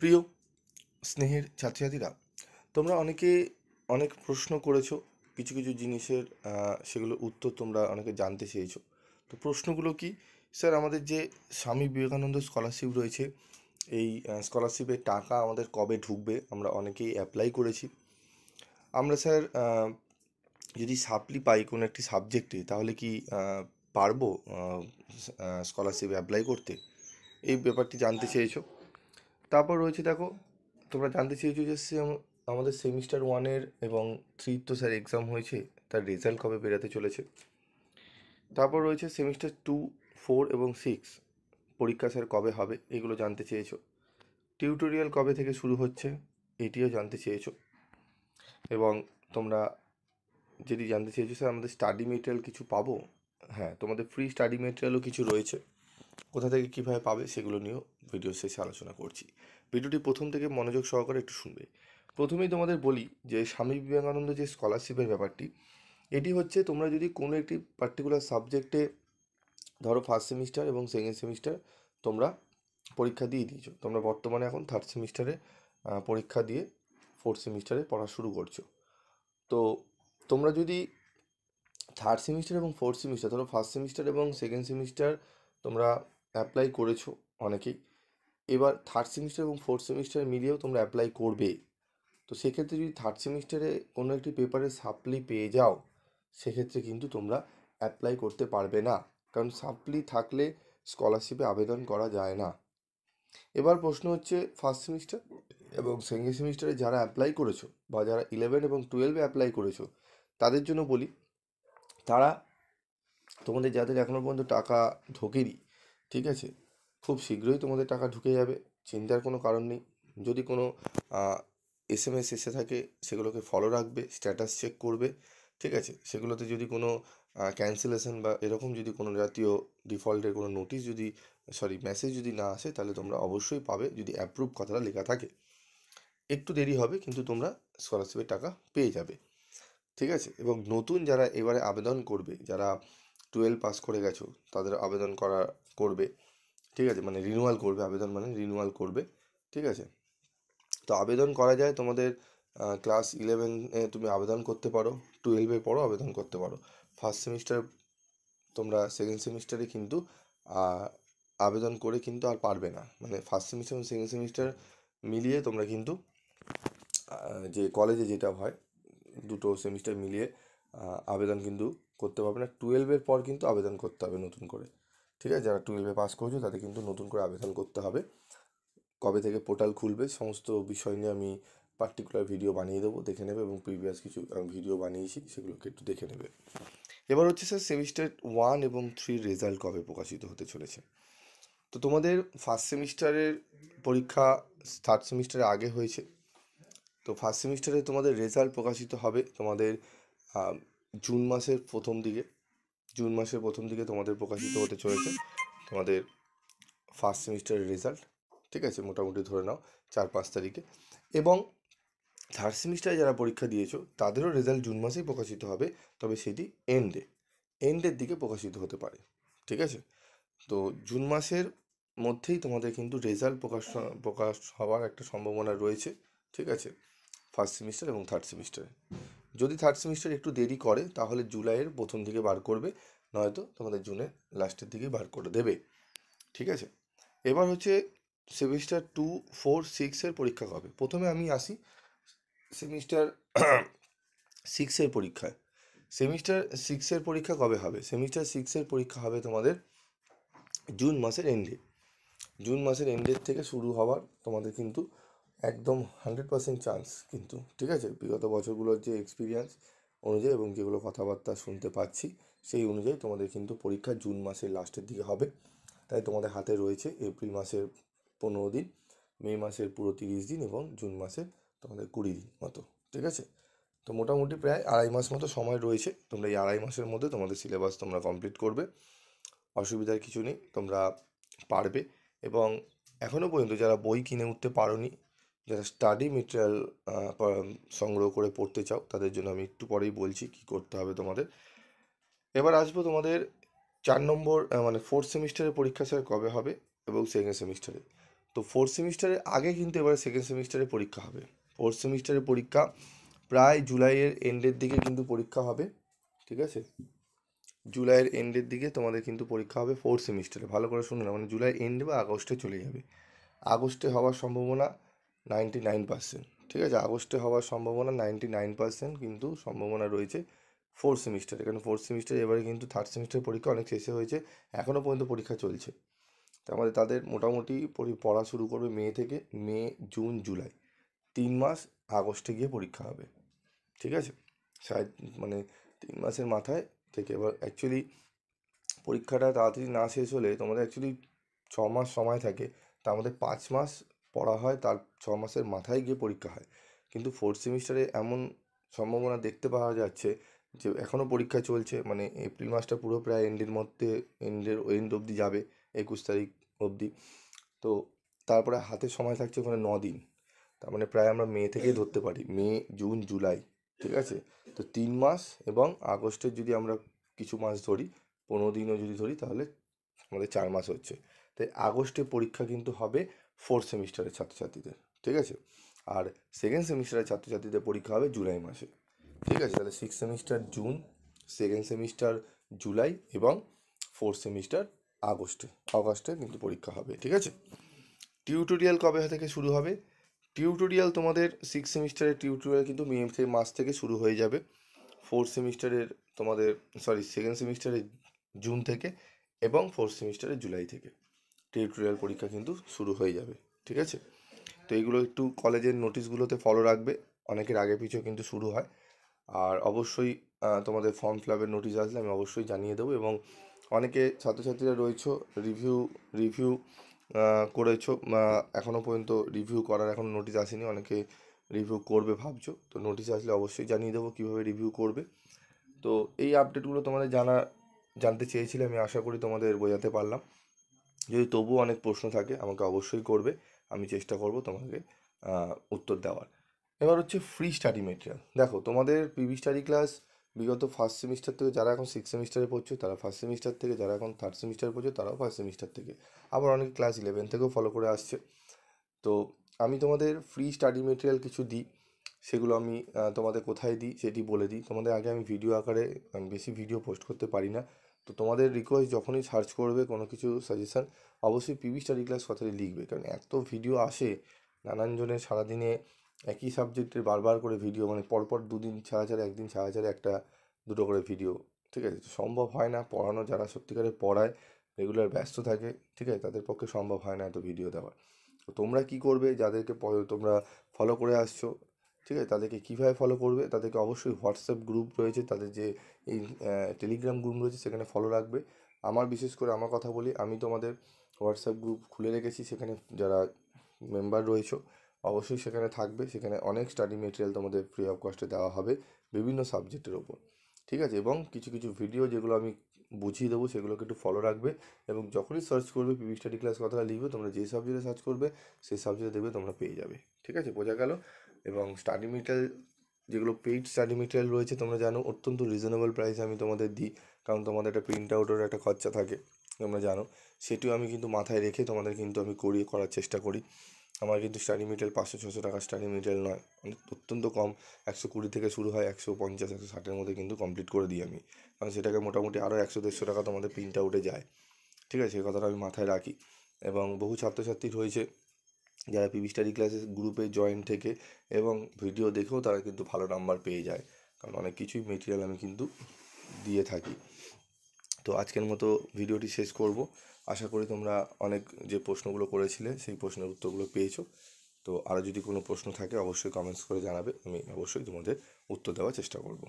প্রিয় স্নেহের ছাত্রছাত্রীরা, তোমরা অনেকে অনেক প্রশ্ন করেছো। কিছু কিছু জিনিসের সেগুলোর উত্তর তোমরা অনেকে জানতে চেয়েছো। তো প্রশ্নগুলো কি? স্যার, আমাদের যে স্বামী বিবেকানন্দ স্কলারশিপ রয়েছে, এই স্কলারশিপের টাকা আমাদের কবে ঢুকবে? আমরা অনেকেই অ্যাপ্লাই করেছি। আমরা স্যার যদি সাপ্লি পাই কোনো একটি সাবজেক্টে, তাহলে কি পারবো স্কলারশিপ অ্যাপ্লাই করতে? এই ব্যাপারটি জানতে চেয়েছো। তারপর রয়েছে, দেখো, তোমরা জানতে চেয়েছো যে আমাদের সেমিস্টার ওয়ানের এবং থ্রির তো স্যার এক্সাম হয়েছে, তার রেজাল্ট কবে বেরোতে চলেছে। তারপর রয়েছে সেমিস্টার টু, ফোর এবং সিক্স পরীক্ষা স্যার কবে হবে, এগুলো জানতে চেয়েছো। টিউটোরিয়াল কবে থেকে শুরু হচ্ছে, এটিও জানতে চেয়েছো। এবং তোমরা যদি জানতে চেয়েছো স্যার আমাদের স্টাডি মেটেরিয়াল কিছু পাবো, হ্যাঁ, তোমাদের ফ্রি স্টাডি মেটেরিয়ালও কিছু রয়েছে। কোথা থেকে কীভাবে পাবে সেগুলো নিয়েও ভিডিও শেষে আলোচনা করছি। ভিডিওটি প্রথম থেকে মনোযোগ সহকারে একটু শুনবে। প্রথমেই তোমাদের বলি যে স্বামী বিবেকানন্দ যে স্কলারশিপের ব্যাপারটি, এটি হচ্ছে তোমরা যদি কোনো একটি পার্টিকুলার সাবজেক্টে, ধরো ফার্স্ট সেমিস্টার এবং সেকেন্ড সেমিস্টার তোমরা পরীক্ষা দিয়ে দিয়েছো, তোমরা বর্তমানে এখন থার্ড সেমিস্টারে পরীক্ষা দিয়ে ফোর্থ সেমিস্টারে পড়া শুরু করছো। তো তোমরা যদি থার্ড সেমিস্টার এবং ফোর্থ সেমিস্টার, ধরো ফার্স্ট সেমিস্টার এবং সেকেন্ড সেমিস্টার তোমরা অ্যাপ্লাই করেছো অনেকেই, এবার থার্ড সেমিস্টার এবং ফোর্থ সেমিস্টার মিলিয়েও তোমরা অ্যাপ্লাই করবে। তো সেক্ষেত্রে যদি থার্ড সেমিস্টারে কোনো একটি পেপারে সাপ্লি পেয়ে যাও, সেক্ষেত্রে কিন্তু তোমরা অ্যাপ্লাই করতে পারবে না, কারণ সাপ্লি থাকলে স্কলারশিপে আবেদন করা যায় না। এবার প্রশ্ন হচ্ছে, ফার্স্ট সেমিস্টার এবং সেকেন্ড সেমিস্টারে যারা অ্যাপ্লাই করেছো বা যারা 11 এবং 12-এ অ্যাপ্লাই করেছো, তাদের জন্য বলি, তারা, তোমাদের যাদের এখনও পর্যন্ত টাকা ঢোকেনি, ঠিক আছে, খুব শীঘ্রই তোমাদের টাকা ঢুকে যাবে, চিন্তার কোনো কারণ নেই। যদি কোনো এসএমএস এসে থাকে, সেগুলোকে ফলো রাখবে, স্ট্যাটাস চেক করবে, ঠিক আছে। সেগুলোতে যদি কোনো ক্যান্সেলেশন বা এরকম যদি কোনো জাতীয় ডিফল্টের কোনো নোটিশ যদি, সরি, মেসেজ যদি না আসে, তাহলে তোমরা অবশ্যই পাবে, যদি অ্যাপ্রুভ কথাটা লেখা থাকে। একটু দেরি হবে, কিন্তু তোমরা স্কলারশিপের টাকা পেয়ে যাবে, ঠিক আছে। এবং নতুন যারা এবারে আবেদন করবে, যারা 12 পাস করে গেছো, তাদের আবেদন করবে, ঠিক আছে, মানে রিনিউয়াল করবে, আবেদন মানে রিনিউয়াল করবে, ঠিক আছে। তো আবেদন করা যায় তোমাদের ক্লাস 11-এ তুমি আবেদন করতে পারো, 12-এ পড়ো আবেদন করতে পারো। ফার্স্ট সেমিস্টার, তোমরা সেকেন্ড সেমিস্টারে কিন্তু আবেদন করে কিন্তু আর পারবে না, মানে ফার্স্ট সেমিস্টার এবং সেকেন্ড সেমিস্টার মিলিয়ে তোমরা কিন্তু যে কলেজে যেটা হয়, দুটো সেমিস্টার মিলিয়ে আবেদন কিন্তু করতে পারবে না। 12-এর পর কিন্তু আবেদন করতে হবে নতুন করে, ঠিক আছে। যারা 12-এ পাস করেছো তাদের কিন্তু নতুন করে আবেদন করতে হবে। কবে থেকে পোর্টাল খুলবে সমস্ত বিষয় নিয়ে আমি পার্টিকুলার ভিডিও বানিয়ে দেবো, দেখে নেবে, এবং প্রিভিয়াস কিছু ভিডিও বানিয়েছি, সেগুলোকে একটু দেখে নেবে। এবার হচ্ছে স্যার সেমিস্টার ওয়ান এবং থ্রির রেজাল্ট কবে প্রকাশিত হতে চলেছে। তো তোমাদের ফার্স্ট সেমিস্টারের পরীক্ষা থার্ড সেমিস্টারের আগে হয়েছে। তো ফার্স্ট সেমিস্টারে তোমাদের রেজাল্ট প্রকাশিত হবে তোমাদের জুন মাসের প্রথম দিকে। জুন মাসের প্রথম দিকে তোমাদের প্রকাশিত হতে চলেছে তোমাদের ফার্স্ট সেমিস্টারের রেজাল্ট, ঠিক আছে, মোটামুটি ধরে নাও 4-5 তারিখে। এবং থার্ড সেমিস্টারে যারা পরীক্ষা দিয়েছো তাদেরও রেজাল্ট জুন মাসেই প্রকাশিত হবে, তবে সেটি এন্ডের দিকে প্রকাশিত হতে পারে, ঠিক আছে। তো জুন মাসের মধ্যেই তোমাদের কিন্তু রেজাল্ট প্রকাশ হওয়ার একটা সম্ভাবনা রয়েছে, ঠিক আছে, ফার্স্ট সেমিস্টার এবং থার্ড সেমিস্টারে। যদি থার্ড সেমিস্টার একটু দেরি করে, তাহলে জুলাইয়ের প্রথম দিকে বার করবে, নয়তো তোমাদের জুনের লাস্টের দিকেই বার করে দেবে, ঠিক আছে। এবার হচ্ছে সেমিস্টার টু, ফোর, সিক্সের পরীক্ষা কবে। প্রথমে আমি আসি সেমিস্টার সিক্সের পরীক্ষায়। সেমিস্টার সিক্সের পরীক্ষা কবে হবে? সেমিস্টার সিক্সের পরীক্ষা হবে তোমাদের জুন মাসের এন্ডে। জুন মাসের এন্ডের থেকে শুরু হওয়ার তোমাদের কিন্তু একদম 100% চান্স কিন্তু, ঠিক আছে। বিগত বছরগুলোর যে এক্সপিরিয়েন্স অনুযায়ী এবং যেগুলো কথাবার্তা শুনতে পাচ্ছি, সেই অনুযায়ী তোমাদের কিন্তু পরীক্ষা জুন মাসের লাস্টের দিকে হবে। তাই তোমাদের হাতে রয়েছে এপ্রিল মাসের 15 দিন, মে মাসের পুরো 30 দিন এবং জুন মাসের তোমাদের 20 দিন মতো, ঠিক আছে। তো মোটামুটি প্রায় 2.5 মাস মতো সময় রয়েছে। তোমরা এই 2.5 মাসের মধ্যে তোমাদের সিলেবাস তোমরা কমপ্লিট করবে, অসুবিধার কিছু নেই, তোমরা পারবে। এবং এখনও পর্যন্ত যারা বই কিনে উঠতে পারোনি, যারা স্টাডি মেটেরিয়াল সংগ্রহ করে পড়তে চাও, তাদের জন্য আমি একটু পরেই বলছি কী করতে হবে তোমাদের। এবার আসবো তোমাদের 4 নম্বর, মানে ফোর্থ সেমিস্টারের পরীক্ষা স্যার কবে হবে এবং সেকেন্ড সেমিস্টারে। তো ফোর্থ সেমিস্টারের আগে কিন্তু এবারে সেকেন্ড সেমিস্টারে পরীক্ষা হবে। ফোর্থ সেমিস্টারের পরীক্ষা প্রায় জুলাইয়ের এন্ডের দিকে কিন্তু পরীক্ষা হবে, ঠিক আছে? জুলাইয়ের এন্ডের দিকে তোমাদের কিন্তু পরীক্ষা হবে ফোর্থ সেমিস্টারে, ভালো করে শুনে না, মানে জুলাই এন্ড বা আগস্টে চলে যাবে। আগস্টে হওয়ার সম্ভাবনা 99%, ঠিক আছে? আগস্টে হওয়ার সম্ভাবনা 99% কিন্তু সম্ভাবনা রয়েছে ফোর্থ সেমিস্টারে, কারণ ফোর্থ সেমিস্টার এবারে কিন্তু থার্ড সেমিস্টার পরীক্ষা অনেক শেষে হয়েছে, এখনও পর্যন্ত পরীক্ষা চলছে। তাদের মোটামুটি পড়া শুরু করবে মে থেকে, মে, জুন, জুলাই, 3 মাস আগস্টে গিয়ে পরীক্ষা হবে, ঠিক আছে? সাড়ে মানে 3 মাসের মাথায় থেকে। এবার অ্যাকচুয়ালি পরীক্ষাটা তাড়াতাড়ি না শেষ হলে তোমাদের অ্যাকচুয়ালি 6 মাস সময় থাকে, তা আমাদের 5 মাস পড়া হয়, তার 6 মাসের মাথায় গিয়ে পরীক্ষা হয়। কিন্তু ফোর্থ সেমিস্টারে এমন সম্ভাবনা দেখতে পাওয়া যাচ্ছে যে এখনও পরীক্ষা চলছে, মানে এপ্রিল মাসটা পুরো প্রায় এন্ডের মধ্যে, এন্ড অবধি যাবে, 21 তারিখ অবধি। তো তারপরে হাতে সময় থাকছে ওখানে 9 দিন, তার মানে প্রায় আমরা মে থেকেই ধরতে পারি, মে, জুন, জুলাই, ঠিক আছে? তো 3 মাস, এবং আগস্টের যদি আমরা কিছু মাস ধরি, 15 দিনও যদি ধরি, তাহলে আমাদের 4 মাস হচ্ছে। তাই আগস্টে পরীক্ষা কিন্তু হবে ফোর্থ সেমিস্টারের ছাত্রছাত্রীদের, ঠিক আছে? আর সেকেন্ড সেমিস্টারের ছাত্রছাত্রীদের পরীক্ষা হবে জুলাই মাসে, ঠিক আছে? তাহলে six semester June, second semester July, এবং ফোর্থ সেমিস্টার আগস্টে কিন্তু পরীক্ষা হবে, ঠিক আছে? টিউটোরিয়াল কবে থেকে শুরু হবে? টিউটোরিয়াল তোমাদের সিক্স সেমিস্টারের টিউটোরিয়াল কিন্তু মে মাস থেকে শুরু হয়ে যাবে। ফোর্থ সেমিস্টারের তোমাদের, সেকেন্ড সেমিস্টারের জুন থেকে, এবং ফোর্থ সেমিস্টারের জুলাই থেকে টিউটোরিয়াল পরীক্ষা কিন্তু শুরু হয়ে যাবে, ঠিক আছে? তো এইগুলো একটু কলেজের নোটিশগুলোতে ফলো রাখবে, অনেকের আগে পিছু কিন্তু শুরু হয়। আর অবশ্যই তোমাদের ফর্ম ফিল আপের নোটিশ আসলে আমি অবশ্যই জানিয়ে দেবো। এবং অনেকে ছাত্রছাত্রীরা রয়েছো, রিভিউ করেছো, এখনও পর্যন্ত রিভিউ করার এখন নোটিশ আসেনি, অনেকে রিভিউ করবে ভাবছো, তো নোটিশ আসলে অবশ্যই জানিয়ে দেবো কীভাবে রিভিউ করবে। তো এই আপডেটগুলো তোমাদের জানতে চেয়েছিলে, আমি আশা করি তোমাদের বোঝাতে পারলাম। যদি তবুও অনেক প্রশ্ন থাকে আমাকে অবশ্যই করবে, আমি চেষ্টা করব তোমাকে উত্তর দেওয়ার। এবার হচ্ছে ফ্রি স্টাডি মেটেরিয়াল। দেখো, তোমাদের পিভি স্টাডি ক্লাস বিগত ফার্স্ট সেমিস্টার থেকে, যারা এখন সিক্স সেমিস্টারে পড়ছো তারা ফার্স্ট সেমিস্টার থেকে, যারা এখন থার্ড সেমিস্টারে পড়ছো তারাও ফার্স্ট সেমিস্টার থেকে, আবার অনেকে ক্লাস 11 থেকেও ফলো করে আসছে। তো আমি তোমাদের ফ্রি স্টাডি মেটেরিয়াল কিছু দিই, সেগুলো আমি তোমাদের কোথায় দিই সেটি বলে দিই তোমাদের। আগে আমি ভিডিও আকারে, আমি বেশি ভিডিও পোস্ট করতে পারি না, তো তোমাদের রিকোয়েস্ট, যখনই সার্চ করবে কোনো কিছু সাজেশান, অবশ্যই পিভি স্টাডি ক্লাস কথাটি লিখবে, কারণ এত ভিডিও আসে নানান জনের সারাদিনে, একই সাবজেক্টের বারবার করে ভিডিও, মানে পরপর 2 দিন ছাড়া ছাড়া, একদিন ছাড়া ছাড়া একটা দুটো করে ভিডিও, ঠিক আছে? সম্ভব হয় না পড়ানো, যারা সত্যিকারে পড়ায়, রেগুলার ব্যস্ত থাকে, ঠিক আছে, তাদের পক্ষে সম্ভব হয় না এত ভিডিও দেওয়া। তো তোমরা কি করবে, যাদেরকে তোমরা ফলো করে আসছো, ঠিক আছে, তাদেরকে কীভাবে ফলো করবে, তাদেরকে অবশ্যই হোয়াটসঅ্যাপ গ্রুপ রয়েছে, তাদের যে এই টেলিগ্রাম গ্রুপ রয়েছে সেখানে ফলো রাখবে। আমার বিশেষ করে আমার কথা বলি, আমি তোমাদের হোয়াটসঅ্যাপ গ্রুপ খুলে রেখেছি, সেখানে যারা মেম্বার রয়েছে অবশ্যই সেখানে থাকবে। সেখানে অনেক স্টাডি মেটেরিয়াল তোমাদের ফ্রি অফ কস্টে দেওয়া হবে বিভিন্ন সাবজেক্টের ওপর, ঠিক আছে? এবং কিছু কিছু ভিডিও যেগুলো আমি বুঝিয়ে দেবো সেগুলোকে একটু ফলো রাখবে। এবং যখনই সার্চ করবে পিভি স্টাডি ক্লাস কথাটা লিখবে, তোমরা যে সাবজেক্টে সার্চ করবে সেই সাবজেক্টে দেখবে তোমরা পেয়ে যাবে, ঠিক আছে? বোঝা গেল? এবং স্টাডি মেটেরিয়াল, যেগুলো পেইড স্টাডি মেটেরিয়াল রয়েছে, তোমরা জানো অত্যন্ত রিজনেবল প্রাইসে আমি তোমাদের দিই, কারণ তোমাদের একটা প্রিন্ট আউটের একটা খরচা থাকে, তোমরা জানো। সেটিও আমি কিন্তু মাথায় রেখে তোমাদের কিন্তু আমি করার চেষ্টা করি। আমার কিন্তু স্টাডি মেটেরিয়াল 500-600 টাকার স্টাডি মেটেরিয়াল নয়, অত্যন্ত কম, 120 থেকে শুরু হয়, 150-160-এর মধ্যে কিন্তু কমপ্লিট করে দিই আমি, কারণ সেটাকে মোটামুটি আরও 100-150 টাকা তোমাদের প্রিন্ট আউটে যায়, ঠিক আছে? সেই কথাটা আমি মাথায় রাখি। এবং বহু ছাত্রছাত্রী রয়েছে যারা পিভি স্টাডি ক্লাসের গ্রুপে জয়েন থেকে এবং ভিডিও দেখেও তারা কিন্তু ভালো নাম্বার পেয়ে যায়, কারণ অনেক কিছুই মেটেরিয়াল আমি কিন্তু দিয়ে থাকি। তো আজকের মতো ভিডিওটি শেষ করব। আশা করি তোমরা অনেক যে প্রশ্নগুলো করেছিলে সেই প্রশ্নের উত্তরগুলো পেয়েছো। তো আরও যদি কোনো প্রশ্ন থাকে অবশ্যই কমেন্টস করে জানাবে, আমি অবশ্যই তোমাদের উত্তর দেওয়ার চেষ্টা করব।